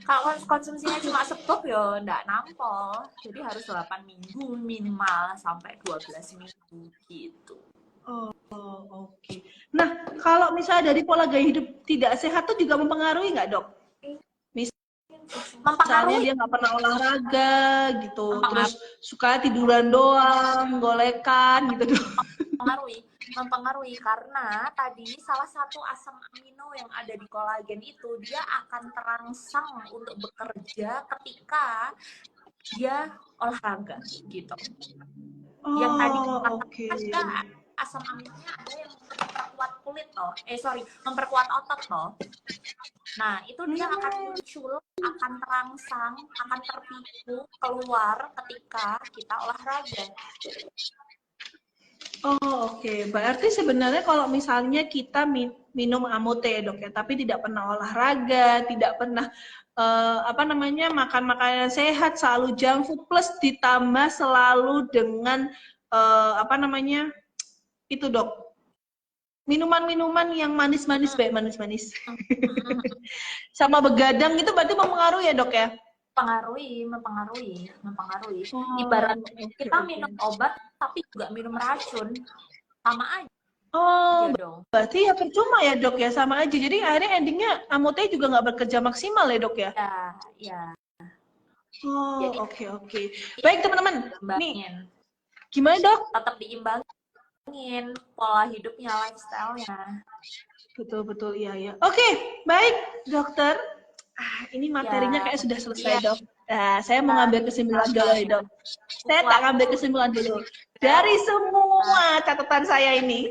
Kalau konsumsinya cuma sebok yo nggak nampol. Jadi harus 8 minggu minimal sampai 12 minggu gitu.
Oh, oke. Nah, kalau misalnya dari pola gaya hidup tidak sehat tuh juga mempengaruhi nggak, dok? Misalnya dia nggak pernah olahraga gitu, terus suka tiduran doang, golekan gitu, dok.
Mempengaruhi karena tadi salah satu asam amino yang ada di kolagen itu dia akan terangsang untuk bekerja ketika dia olahraga gitu. Yang tadi kita asam aminnya ada yang memperkuat kulit toh. Memperkuat otot toh. Nah, itu dia akan muncul, akan terangsang, akan terpicu keluar ketika kita olahraga.
Oh, oke. Berarti sebenarnya kalau misalnya kita minum AMOT ya, Dok ya, tapi tidak pernah olahraga, tidak pernah makan makanan sehat, selalu junk food plus ditambah selalu dengan itu, Dok. Minuman-minuman yang manis-manis, baik manis-manis. Sama begadang itu berarti mempengaruhi ya, Dok ya?
Mempengaruhi.
Oh,
Ibarat
okay,
kita minum obat tapi juga minum racun, sama aja.
Oh,
dong.
berarti ya percuma ya, Dok ya, sama aja. Jadi akhirnya endingnya AMOT juga nggak bekerja maksimal ya, Dok ya?
Ya.
Oh, oke. Baik teman-teman, nih gimana, Dok?
Tetap diimbangin pola hidupnya, lifestyle-nya.
Betul, iya. Oke, baik, dokter. Ini materinya kayak sudah selesai, Dok. Nah, saya mau ngambil kesimpulan dulu, Dok. Saya tak ngambil kesimpulan dulu. Dari semua catatan saya ini,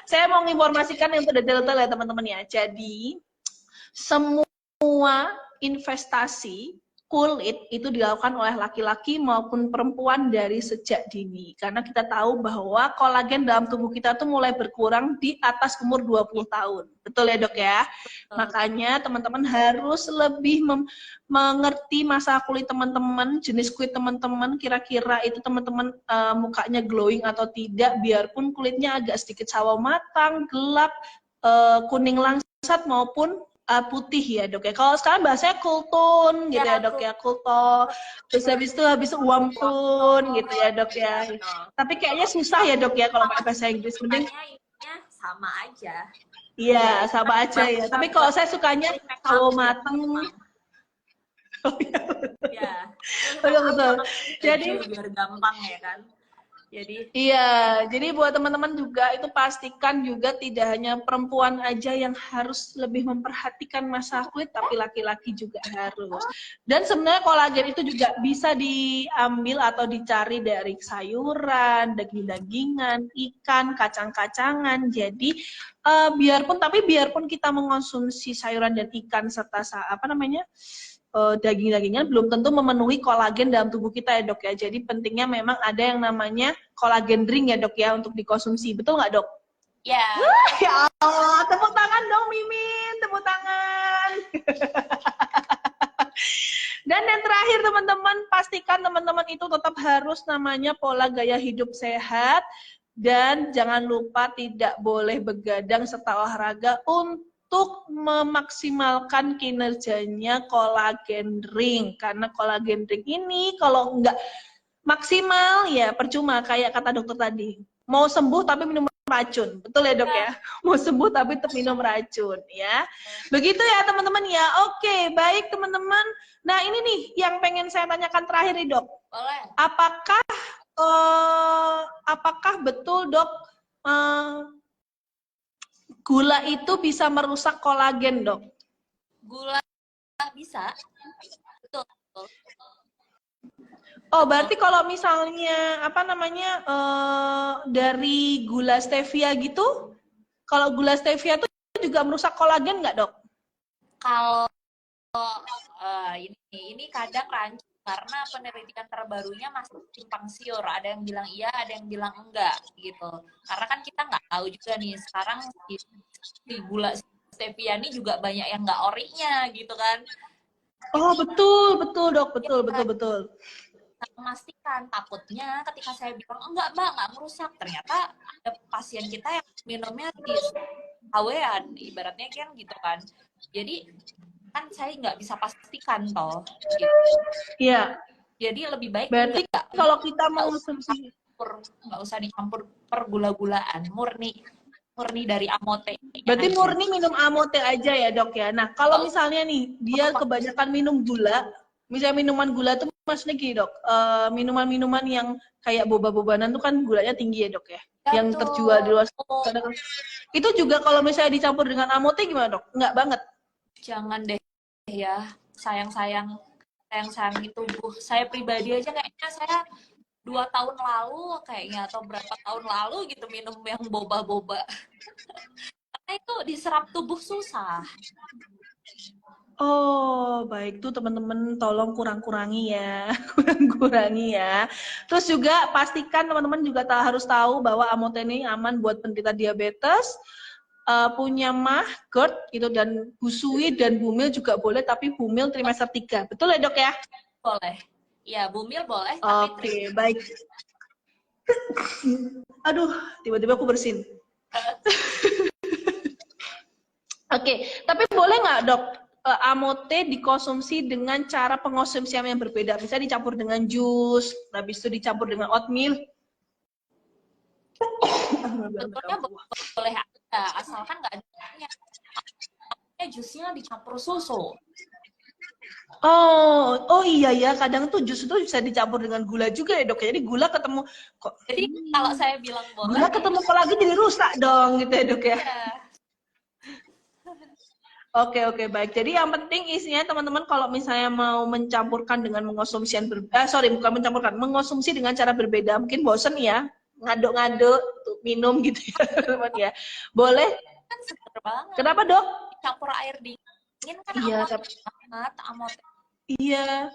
saya mau menginformasikan yang detail-detail ya, teman-teman ya. Jadi, semua investasi kulit itu dilakukan oleh laki-laki maupun perempuan dari sejak dini. Karena kita tahu bahwa kolagen dalam tubuh kita tuh mulai berkurang di atas umur 20 tahun. Betul ya, Dok ya? Makanya teman-teman harus lebih mengerti masalah kulit teman-teman, jenis kulit teman-teman, kira-kira itu teman-teman mukanya glowing atau tidak, biarpun kulitnya agak sedikit sawo matang, gelap, kuning langsat maupun putih ya, Dok ya. Kalau sekarang bahasanya cool tone gitu ya, Dok ya, cool tone. Terus habis itu warm tone gitu ya, Dok ya. Tapi kayaknya susah ya, Dok ya, kalau pakai bahasa Inggris. Mending
sama aja.
Iya, sama aja ya. Tapi kalau saya sukanya sawo mateng. Oh iya. Betul. Jadi
biar gampang ya kan.
Jadi buat teman-teman juga itu pastikan juga tidak hanya perempuan aja yang harus lebih memperhatikan masalah kulit, tapi laki-laki juga harus. Dan sebenarnya kolagen itu juga bisa diambil atau dicari dari sayuran, daging-dagingan, ikan, kacang-kacangan. Jadi biarpun kita mengonsumsi sayuran dan ikan serta daging-dagingan belum tentu memenuhi kolagen dalam tubuh kita ya, Dok ya. Jadi pentingnya memang ada yang namanya kolagen drink ya, Dok ya, untuk dikonsumsi. Betul nggak, Dok?
Ya.
Ya Allah, tepuk tangan dong Mimin, tepuk tangan. Dan yang terakhir teman-teman, pastikan teman-teman itu tetap harus namanya pola gaya hidup sehat. Dan jangan lupa tidak boleh begadang serta olahraga untuk memaksimalkan kinerjanya kolagen drink. Karena kolagen drink ini kalau nggak maksimal ya percuma, kayak kata dokter tadi. Mau sembuh tapi minum racun. Betul ya, Dok ya? Mau sembuh tapi tetap minum racun ya. Begitu ya teman-teman ya. Oke, baik teman-teman. Nah, ini nih yang pengen saya tanyakan terakhir nih, Dok.
Boleh.
Apakah betul, Dok, gula itu bisa merusak kolagen, Dok?
Gula bisa. Betul.
Oh, berarti kalau misalnya dari gula stevia gitu, kalau gula stevia itu juga merusak kolagen nggak, Dok?
Kalau ini kadang rancu karena penelitian terbarunya masih simpang siur. Ada yang bilang iya, ada yang bilang enggak gitu. Karena kan kita nggak tahu juga nih sekarang di gula stevia ini juga banyak yang nggak orinya gitu kan.
Oh, betul, Dok, betul.
Memastikan, takutnya ketika saya bilang enggak Mbak, nggak merusak, ternyata ada pasien kita yang minumnya di awean, ibaratnya kan gitu kan. Jadi kan saya nggak bisa pastikan toh gitu.
Iya.
Jadi lebih baik
berarti kalau kita mengonsumsi
nggak usah dicampur pergula-gulaan, murni dari amote.
Berarti aja. Murni minum amote aja ya, Dok ya. Nah, kalau misalnya nih dia kebanyakan minum gula, misalnya minuman gula tuh maksudnya gini, Dok, minuman-minuman yang kayak boba-bobanan tuh kan gulanya tinggi ya, Dok ya, yang terjual di luar sana. Itu juga kalau misalnya dicampur dengan amote gimana, Dok? Enggak banget.
Jangan deh ya, sayang tubuh saya pribadi aja kayaknya saya 2 tahun lalu kayaknya atau berapa tahun lalu gitu minum yang boba-boba. Karena itu diserap tubuh susah.
Oh, baik tuh teman-teman, tolong kurang-kurangi ya, kurang-kurangi ya. Terus juga pastikan teman-teman juga harus tahu bahwa Amote ini aman buat penderita diabetes, punya mah, GERD gitu, dan busui dan bumil juga boleh, tapi bumil trimester 3. Betul ya dok ya?
Boleh. Ya, bumil boleh,
Oke, baik. Aduh, tiba-tiba aku bersin. Oke, tapi boleh nggak dok Amote dikonsumsi dengan cara pengonsumsian yang berbeda? Bisa dicampur dengan jus, habis itu dicampur dengan oatmeal.
Sebetulnya boleh ada, asalkan nggak ada minyak. Jusnya dicampur susu.
Oh iya ya, kadang tuh jus itu bisa dicampur dengan gula juga ya dok. Jadi gula ketemu kok.
Jadi kalau saya bilang boleh,
gula ketemu lagi jadi rusak dong gitu ya dok ya. Oke, baik. Jadi yang penting isinya teman-teman kalau misalnya mau mencampurkan dengan mengonsumsi bukan mencampurkan, mengonsumsi dengan cara berbeda. Mungkin bosen ya, ngaduk-ngaduk minum gitu ya teman ya. Boleh.
Kan seger banget.
Kenapa dok?
Campur air dingin kan
iya,
banget, Amote.
Iya.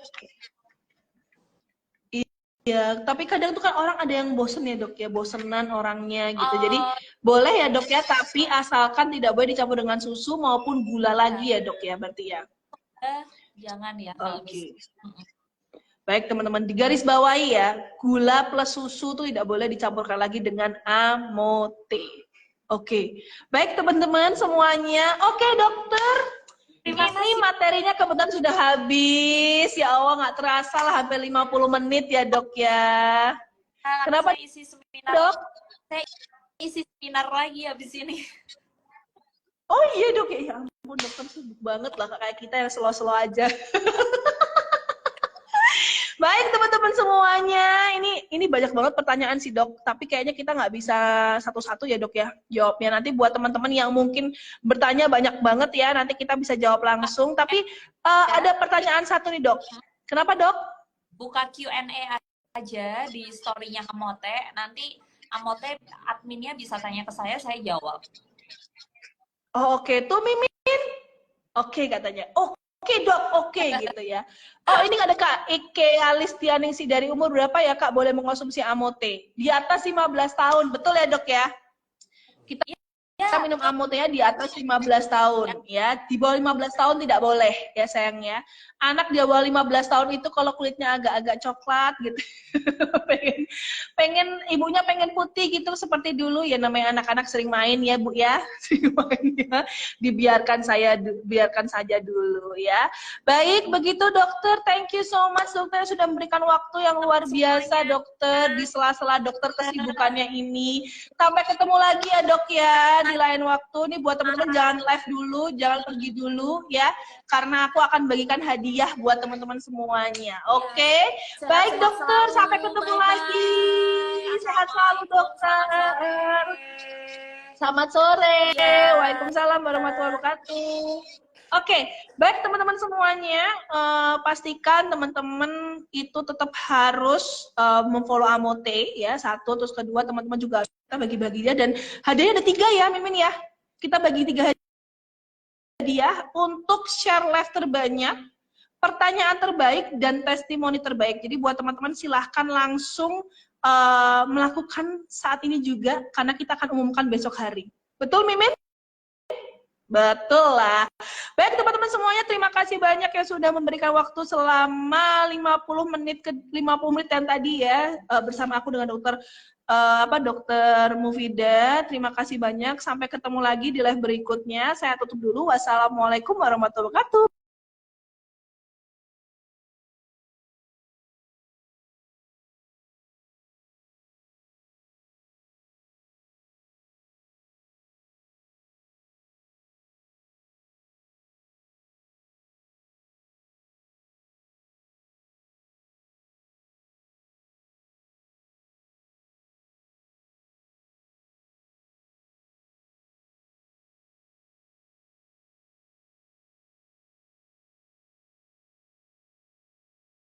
Iya, tapi kadang tuh kan orang ada yang bosen ya dok ya, bosenan orangnya gitu. Jadi boleh ya dok ya, tapi asalkan tidak boleh dicampur dengan susu maupun gula lagi ya dok ya, berarti ya.
Jangan ya.
Oke. Baik teman-teman, digaris bawahi ya, gula plus susu tuh tidak boleh dicampurkan lagi dengan Amote. Oke, baik teman-teman semuanya. Oke dokter. Ini materinya kebetulan sudah habis. Ya Allah, nggak terasa lah hampir 50 menit ya dok ya. Kenapa
saya isi seminar,
dok?
Saya isi seminar lagi habis ini.
Oh iya dok, ya ampun dokter sibuk banget lah kayak kita yang slow-slow aja. Baik teman-teman semuanya, ini banyak banget pertanyaan sih dok, tapi kayaknya kita nggak bisa satu-satu ya dok ya jawabnya. Nanti buat teman-teman yang mungkin bertanya banyak banget ya, nanti kita bisa jawab langsung. Tapi ada pertanyaan satu nih dok. Kenapa dok?
Buka Q&A aja di story-nya Amote, nanti Amote adminnya bisa tanya ke saya jawab.
Oh oke, tuh Mimin. Oke katanya. Oke dok, oke gitu ya. Oh ini ada Kak Ike Alistianingsi dari umur berapa ya Kak boleh mengonsumsi Amote? Di atas 15 tahun, betul ya dok ya? Kita minum Amote ya di atas 15 tahun ya. Di bawah 15 tahun tidak boleh ya sayangnya. Anak di bawah 15 tahun itu kalau kulitnya agak-agak coklat gitu. pengen ibunya pengen putih gitu seperti dulu ya, namanya anak-anak sering main ya Bu ya. Sering main ya. Biarkan saja dulu ya. Baik, begitu dokter. Thank you so much dokter sudah memberikan waktu yang luar biasa dokter di sela-sela dokter kesibukannya ini. Sampai ketemu lagi ya dok ya di lain waktu. Nih buat teman-teman jangan live dulu, jangan pergi dulu ya, karena aku akan bagikan hadiah buat teman-teman semuanya. Oke? Baik dokter, sampai ketemu lagi. Sehat selalu dokter. Selamat sore. Waalaikumsalam warahmatullahi wabarakatuh. Oke, baik teman-teman semuanya, pastikan teman-teman itu tetap harus memfollow Amote ya, satu. Terus kedua teman-teman juga kita bagi-bagi dia, dan hadiahnya ada 3 ya Mimin ya. Kita bagi 3 hadiah untuk share live terbanyak, pertanyaan terbaik, dan testimoni terbaik. Jadi buat teman-teman silahkan langsung melakukan saat ini juga, karena kita akan umumkan besok hari. Betul Mimin? Betul lah. Baik teman-teman semuanya, terima kasih banyak yang sudah memberikan waktu selama 50 menit yang tadi ya bersama aku dengan Dokter Mufida. Terima kasih banyak. Sampai ketemu lagi di live berikutnya. Saya tutup dulu. Wassalamualaikum warahmatullahi wabarakatuh.